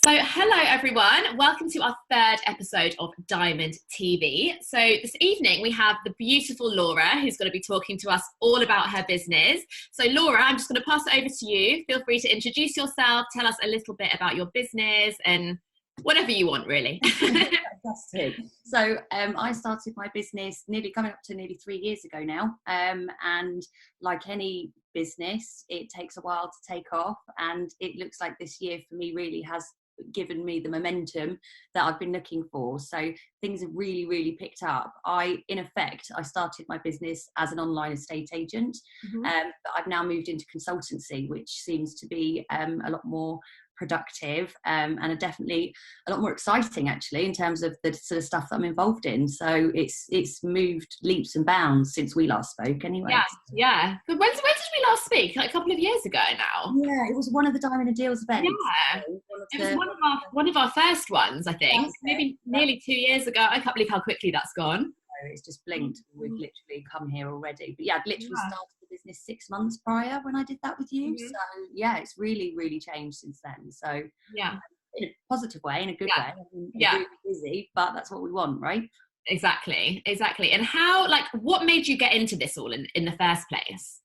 So, hello everyone. Welcome to our third episode of Diamond TV. So, this evening we have the beautiful Laura who's going to be talking to us all about her business. So, Laura, I'm just going to pass it over to you. Feel free to introduce yourself, tell us a little bit about your business and whatever you want, really. Fantastic. So I started my business coming up to nearly 3 years ago now. And like any business, it takes a while to take off. And it looks like this year for me really has given me the momentum that I've been looking for. So things have really, really picked up. In effect, I started my business as an online estate agent, but I've now moved into consultancy, which seems to be a lot more productive and are definitely a lot more exciting actually in terms of the sort of stuff that I'm involved in. So it's moved leaps and bounds since we last spoke anyway. Yeah. But when did we last speak? Like a couple of years ago now. Yeah, it was one of the Diamond and Deals events. Yeah. It was one of our first ones, I think. Maybe nearly 2 years ago. I can't believe how quickly that's gone. It's just blinked. We've literally come here already. But yeah, I'd literally started the business 6 months prior when I did that with you. So yeah, it's really, really changed since then. So yeah, in a positive way, in a good way. I mean, really busy, but that's what we want, right? Exactly. And what made you get into this all in the first place?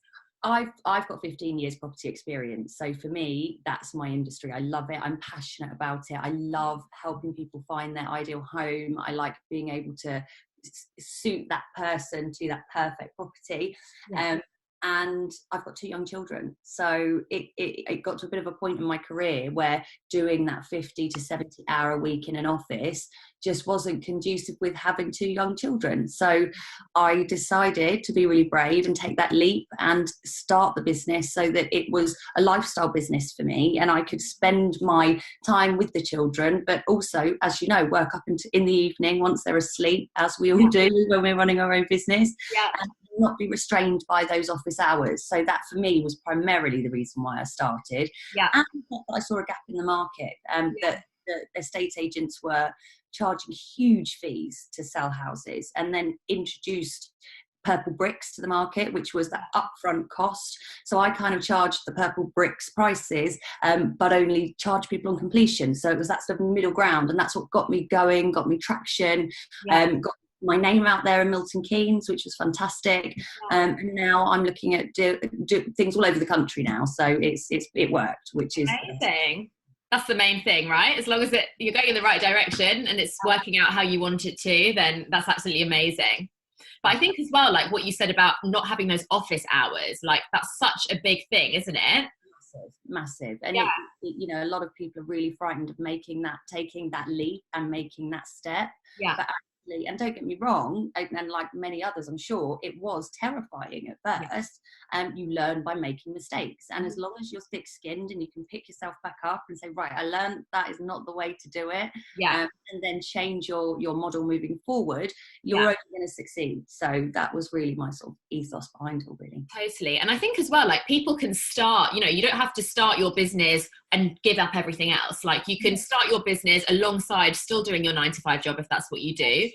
I've got 15 years property experience. So for me, that's my industry. I love it. I'm passionate about it. I love helping people find their ideal home. I like being able to suit that person to that perfect property. And I've got 2 young children. So it got to a bit of a point in my career where doing that 50 to 70 hour a week in an office just wasn't conducive with having 2 young children. So I decided to be really brave and take that leap and start the business so that it was a lifestyle business for me and I could spend my time with the children, but also, as you know, work up in the evening once they're asleep, as we all do when we're running our own business. And not be restrained by those office hours. So that for me was primarily the reason why I started. And I saw a gap in the market, that the estate agents were charging huge fees to sell houses and then introduced purple bricks to the market, which was that upfront cost. So I kind of charged the purple bricks prices, but only charged people on completion. So it was that sort of middle ground, and that's what got me going, got me traction, got my name out there in Milton Keynes, which was fantastic. And now I'm looking at do things all over the country now. So it worked, which is amazing. That's the main thing, right? As long as you're going in the right direction and it's working out how you want it to, then that's absolutely amazing. But I think as well, like what you said about not having those office hours, like that's such a big thing, isn't it? Massive. And a lot of people are really frightened of taking that leap and making that step. But and don't get me wrong, and like many others I'm sure, it was terrifying at first. You learn by making mistakes, and as long as you're thick-skinned and you can pick yourself back up and say, right, I learned that is not the way to do it, and then change your model moving forward, you're only going to succeed. So that was really my sort of ethos behind it all, really. Totally. And I think as well, like people can start, you don't have to start your business and give up everything else. Like you can start your business alongside still doing your 9 to 5 job if that's what you do.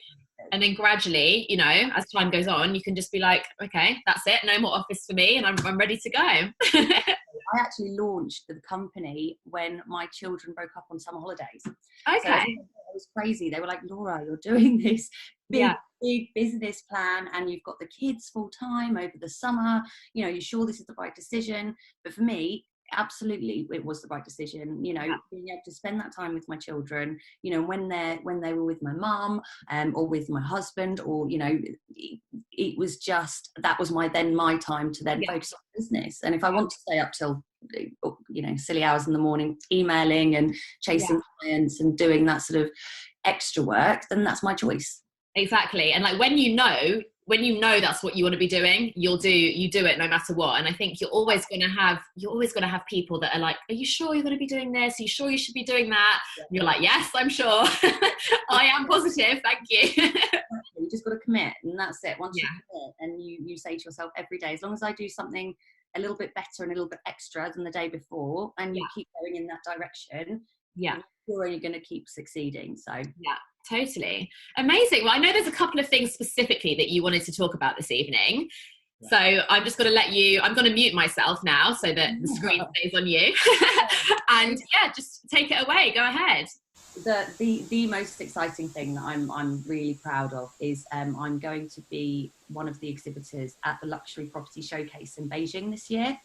And then gradually, as time goes on, you can just be like, okay, that's it. No more office for me. And I'm ready to go. I actually launched the company when my children broke up on summer holidays. Okay. So it was crazy. They were like, Laura, you're doing this big business plan and you've got the kids full time over the summer. You're sure this is the right decision? But for me, absolutely it was the right decision. Being able to spend that time with my children, when they were with my mum or with my husband, or it was just, that was my time to then focus on business. And if I want to stay up till silly hours in the morning emailing and chasing clients and doing that sort of extra work, then that's my choice. Exactly. And like when you know that's what you want to be doing, you do it no matter what. And I think you're always going to have people that are like, are you sure you're going to be doing this? Are you sure you should be doing that? And you're like, yes, I'm sure. I am positive. Thank you. You just got to commit, and that's it. Once you commit and you say to yourself every day, as long as I do something a little bit better and a little bit extra than the day before, and you keep going in that direction, you're only going to keep succeeding. So totally amazing. Well, I know there's a couple of things specifically that you wanted to talk about this evening. So I'm just going to I'm going to mute myself now so that the screen stays on you. And yeah, just take it away. Go ahead. The most exciting thing that I'm really proud of is I'm going to be one of the exhibitors at the Luxury Property Showcase in Beijing this year.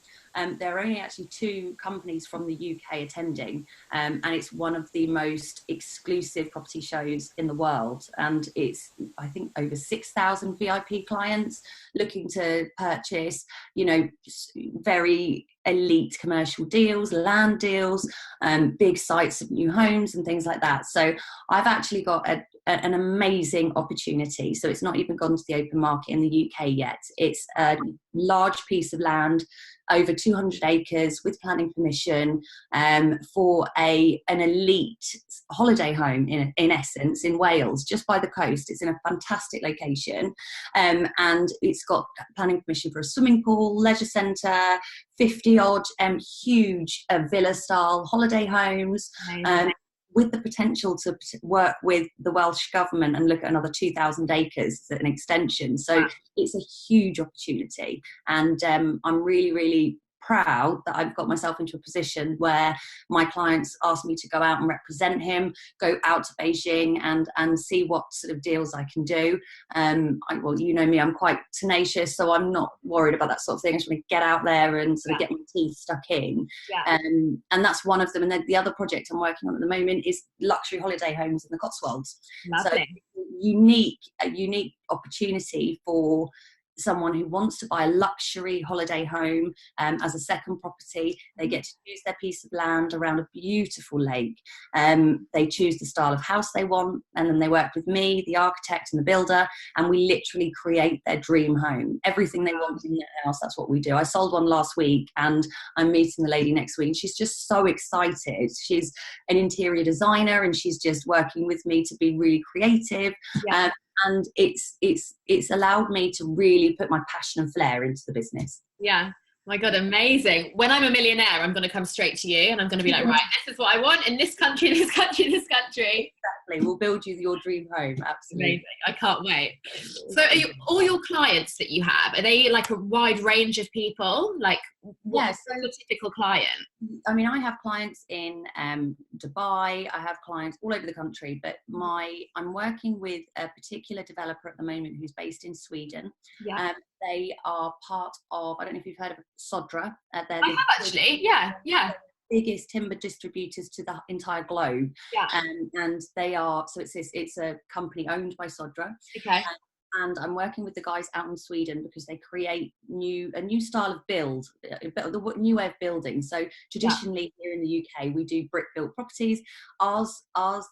There are only actually 2 companies from the UK attending, and it's one of the most exclusive property shows in the world. And it's, I think, over 6,000 VIP clients looking to purchase, very elite commercial deals, land deals, big sites of new homes and things like that. So I've actually got an amazing opportunity. So it's not even gone to the open market in the UK yet. It's a large piece of land, over 200 acres with planning permission, for an elite holiday home in essence in Wales, just by the coast. It's in a fantastic location, and it's got planning permission for a swimming pool, leisure centre, 50 odd huge villa style holiday homes, with the potential to work with the Welsh government and look at another 2,000 acres as an extension. So wow. It's a huge opportunity. And I'm really, really proud that I've got myself into a position where my clients ask me to go out and represent him, go out to Beijing and see what sort of deals I can do. Well, you know me, I'm quite tenacious, so I'm not worried about that sort of thing. I just want to get out there and sort of get my teeth stuck in. Yeah. And that's one of them. And then the other project I'm working on at the moment is luxury holiday homes in the Cotswolds. Lovely. So a unique opportunity for someone who wants to buy a luxury holiday home as a second property. They get to choose their piece of land around a beautiful lake. They choose the style of house they want, and then they work with me, the architect and the builder, and we literally create their dream home. Everything they want in their house, that's what we do. I sold one last week, and I'm meeting the lady next week. She's just so excited. She's an interior designer, and she's just working with me to be really creative. Yeah. And it's allowed me to really put my passion and flair into the business. Yeah. My God, amazing. When I'm a millionaire, I'm going to come straight to you and I'm going to be like, right, this is what I want in this country, this country, this country. Exactly. We'll build you your dream home. Absolutely. Amazing. I can't wait. So all your clients that you have, are they like a wide range of people? Like what's your typical client? I mean, I have clients in Dubai. I have clients all over the country, but I'm working with a particular developer at the moment who's based in Sweden. Yeah. They are part of, I don't know if you've heard of Sodra. I have actually, yeah. Biggest timber distributors to the entire globe. Yeah. And they are, so it's a company owned by Sodra. Okay. And I'm working with the guys out in Sweden because they create a new style of build, the new way of building. So traditionally here in the UK, we do brick built properties.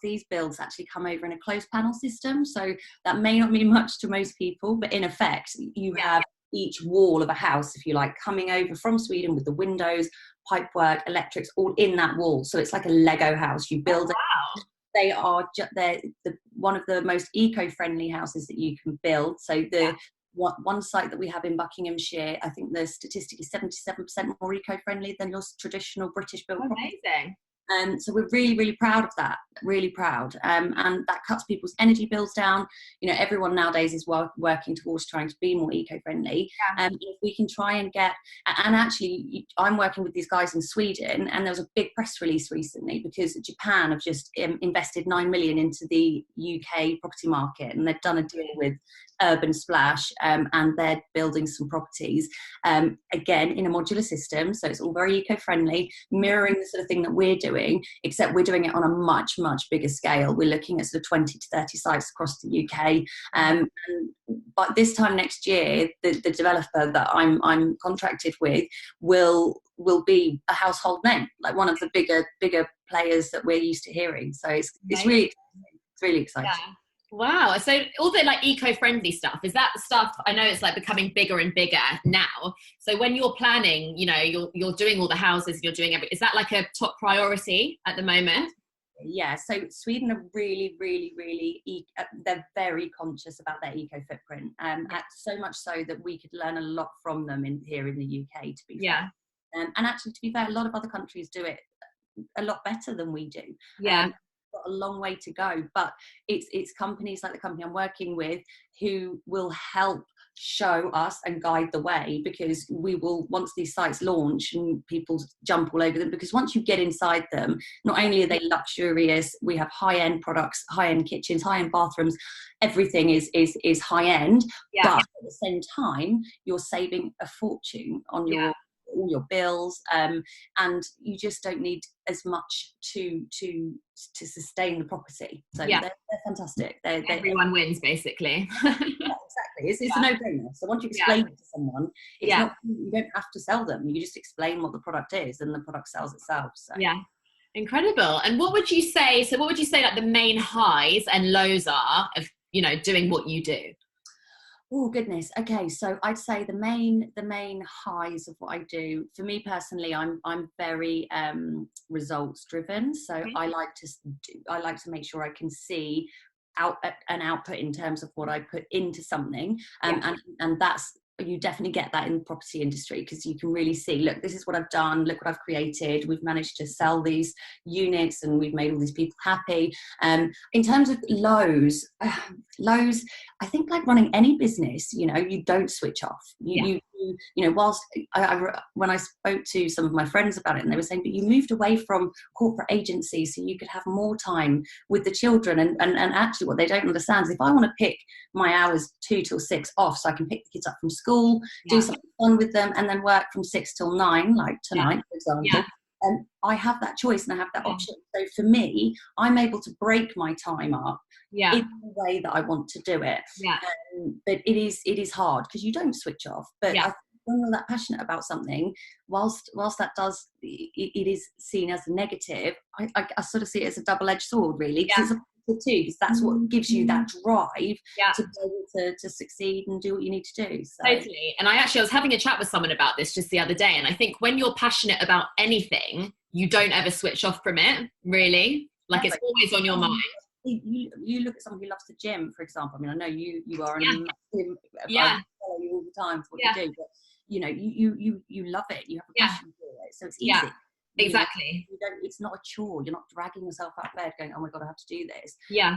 These builds actually come over in a closed panel system. So that may not mean much to most people, but in effect, you have each wall of a house, if you like, coming over from Sweden with the windows, pipework, electrics, all in that wall. So it's like a Lego house. You build it. They are they're one of the most eco-friendly houses that you can build. So one site that we have in Buckinghamshire, I think the statistic is 77% more eco-friendly than your traditional British built property. Amazing. So we're really, really proud of that, really proud. And that cuts people's energy bills down. You know, everyone nowadays is working towards trying to be more eco-friendly. Yeah. If we can try and actually, I'm working with these guys in Sweden, and there was a big press release recently because Japan have just invested 9 million into the UK property market, and they've done a deal with Urban Splash, and they're building some properties, again, in a modular system. So it's all very eco-friendly, mirroring the sort of thing that we're doing, except we're doing it on a much, much bigger scale. We're looking at sort of 20 to 30 sites across the UK. But this time next year, the developer that I'm contracted with will be a household name, like one of the bigger players that we're used to hearing. So it's really exciting. Yeah. Wow. So all the like eco-friendly stuff, is that stuff, I know it's like becoming bigger and bigger now. So when you're planning, you know, you're doing all the houses, you're doing everything, is that like a top priority at the moment? Yeah, so Sweden are really, really, really, they're very conscious about their eco footprint, so much so that we could learn a lot from them here in the UK, to be fair. And actually, to be fair, a lot of other countries do it a lot better than we do. Yeah. Got a long way to go, but it's companies like the company I'm working with who will help show us and guide the way, because we will, once these sites launch and people jump all over them, because once you get inside them, not only are they luxurious, we have high-end products, high-end kitchens, high-end bathrooms, everything is high-end, but at the same time you're saving a fortune on all your bills, and you just don't need as much to sustain the property. So they're fantastic. Everyone wins, basically. Exactly. It's a no-brainer. So once you explain it to someone, it's not, you don't have to sell them. You just explain what the product is, and the product sells itself. So. Yeah. Incredible. And what would you say like the main highs and lows are of, doing what you do? Oh goodness. Okay, so I'd say the main highs of what I do, for me personally, I'm very results driven. So I like to make sure I can see an output in terms of what I put into something, and that's, you definitely get that in the property industry, because you can really see, look, this is what I've done, look what I've created, we've managed to sell these units and we've made all these people happy. In terms of lows, I think, like running any business, you don't switch off. Whilst when I spoke to some of my friends about it, and they were saying, but you moved away from corporate agency so you could have more time with the children, and actually what they don't understand is, if I want to pick my hours 2 till 6 off, so I can pick the kids up from school, do something fun with them, and then work from 6 till 9, like tonight, for example, I have that choice and I have that option. So for me, I'm able to break my time up in the way that I want to do it. But it is hard, because you don't switch off. But I think when you're that passionate about something, whilst that does, it is seen as a negative, I sort of see it as a double-edged sword, really. Because it's a because that's what gives you that drive to be able to succeed and do what you need to do. So. Totally. And I was having a chat with someone about this just the other day, and I think when you're passionate about anything, you don't ever switch off from it, really. Like, it's always on your mind. You look at someone who loves the gym, for example. I mean, I know you are, and I follow you all the time for what you do, but you love it. You have a passion for it, so it's easy. Exactly. It's not a chore. You're not dragging yourself out of bed going, oh my God, I have to do this. You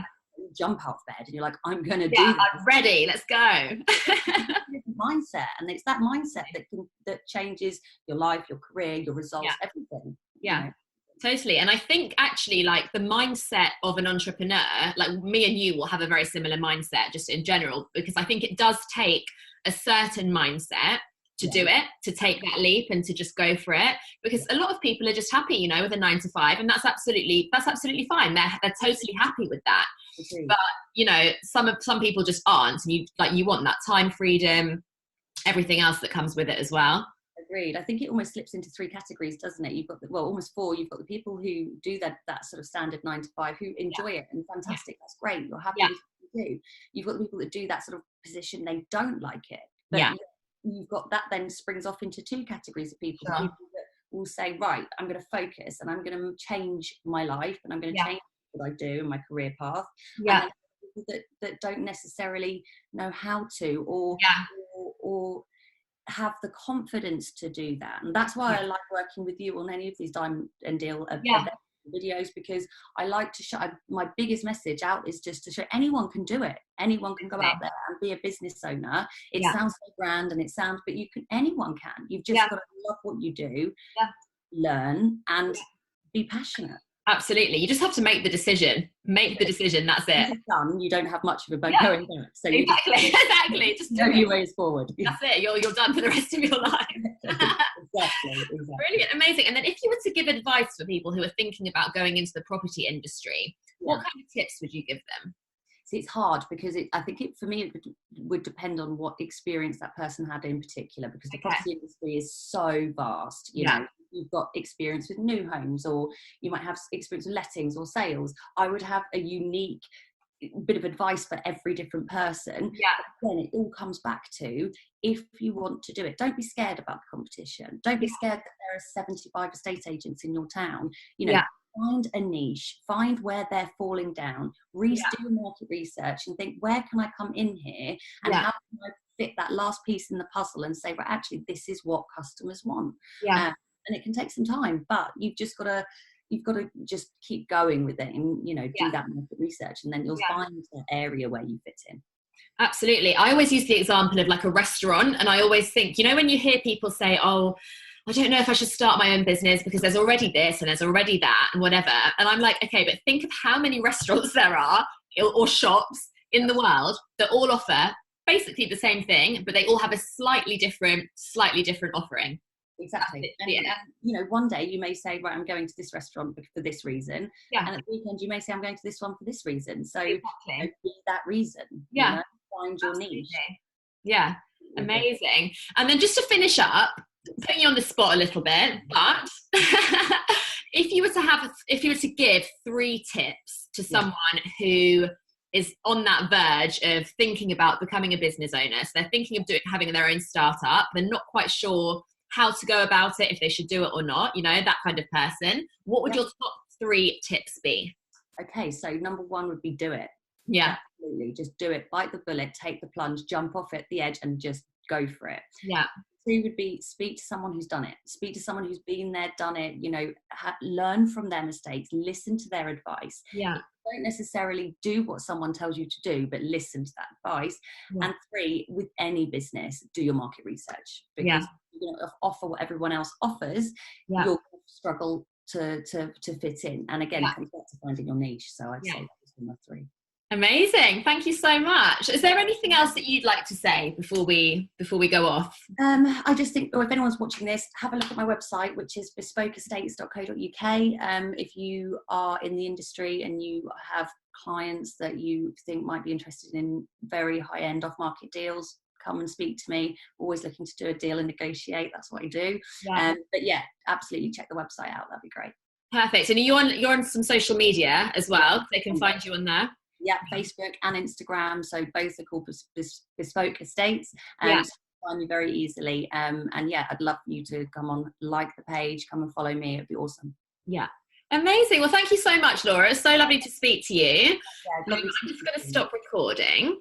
jump out of bed and you're like, I'm going to do this. I'm ready. Let's go. Mindset. And it's that mindset that changes your life, your career, your results, everything. Totally. And I think actually, like, the mindset of an entrepreneur, like me and you will have a very similar mindset just in general, because I think it does take a certain mindset to do it, to take that leap and to just go for it, because a lot of people are just happy, with a 9 to 5, and that's absolutely fine. They're totally happy with that. But some people just aren't, and you want that time freedom, everything else that comes with it as well. Agreed. I think it almost slips into 3 categories, doesn't it? You've got almost 4. You've got the people who do that sort of standard 9 to 5, who enjoy it, and fantastic, that's great, you're happy with what you do. You've got the people that do that sort of position, they don't like it, but you've got that then springs off into 2 categories of people. People that will say, right, I'm going to focus and I'm going to change my life, and I'm going to change what I do in my career path. And people that don't necessarily know how to, or have the confidence to do that. And that's why I like working with you on any of these Diamond and Deal videos, because I like to show, my biggest message out is just to show anyone can do it. Anyone can go out there and be a business owner. It sounds so grand, and but anyone can. You've just got to love what you do, learn, and be passionate. Absolutely. You just have to make the decision. Make the decision. That's it. It's done. You don't have much of a going back. So exactly. Just know your ways forward. That's it. You're done for the rest of your life. Exactly. Brilliant. Amazing. And then if you were to give advice for people who are thinking about going into the property industry, what kind of tips would you give them? See, it's hard, because I think for me it would depend on what experience that person had in particular, because the property industry is so vast. You know, you've got experience with new homes, or you might have experience with lettings or sales. I would have a unique bit of advice for every different person. Then it all comes back to, if you want to do it, don't be scared about the competition. Don't be scared that there are 75 estate agents in your town. Find a niche, find where they're falling down, do market research, and think, where can I come in here, and how can I fit that last piece in the puzzle and say, well, actually, this is what customers want. And it can take some time, but you've got to just keep going with it, and do that market research, and then you'll find that area where you fit in. Absolutely. I always use the example of like a restaurant, and I always think, you know, when you hear people say, oh, I don't know if I should start my own business because there's already this and there's already that and whatever. And I'm like, okay, but think of how many restaurants there are or shops in the world that all offer basically the same thing, but they all have a slightly different offering. Exactly. And, you know, one day you may say, right, I'm going to this restaurant for this reason. Yeah. And at the weekend you may say, I'm going to this one for this reason. So exactly. be that reason. Yeah. You know, find your niche. Yeah. Amazing. And then just to finish up, putting you on the spot a little bit, but if you were to give 3 tips to someone who is on that verge of thinking about becoming a business owner, so they're thinking of having their own startup, they're not quite sure how to go about it, if they should do it or not, you know, that kind of person, what would your top 3 tips be? Okay, so number 1 would be do it. Yeah. Absolutely. Just do it, bite the bullet, take the plunge, jump off at the edge and just go for it. Yeah. 2 would be speak to someone who's done it. Speak to someone who's been there, done it, you know, learn from their mistakes, listen to their advice. Yeah. Don't necessarily do what someone tells you to do, but listen to that advice. And 3, with any business, do your market research, because you're going to offer what everyone else offers. You'll struggle to fit in. And again, it comes back to finding your niche. So I'd say that was number 3. Amazing. Thank you so much. Is there anything else that you'd like to say before we go off? I just think, if anyone's watching this, have a look at my website, which is bespokeestates.co.uk. If you are in the industry and you have clients that you think might be interested in very high-end off-market deals, come and speak to me. Always looking to do a deal and negotiate. That's what I do. But yeah, absolutely check the website out. That'd be great. Perfect. And you're on some social media as well. They can find you on there. Yeah, Facebook and Instagram. So both are called Bespoke Estates, and find me very easily. And yeah, I'd love you to come on, like the page, come and follow me. It'd be awesome. Yeah. Amazing. Well, thank you so much, Laura. It's so lovely to speak to you. Yeah, lovely I'm just going to stop recording.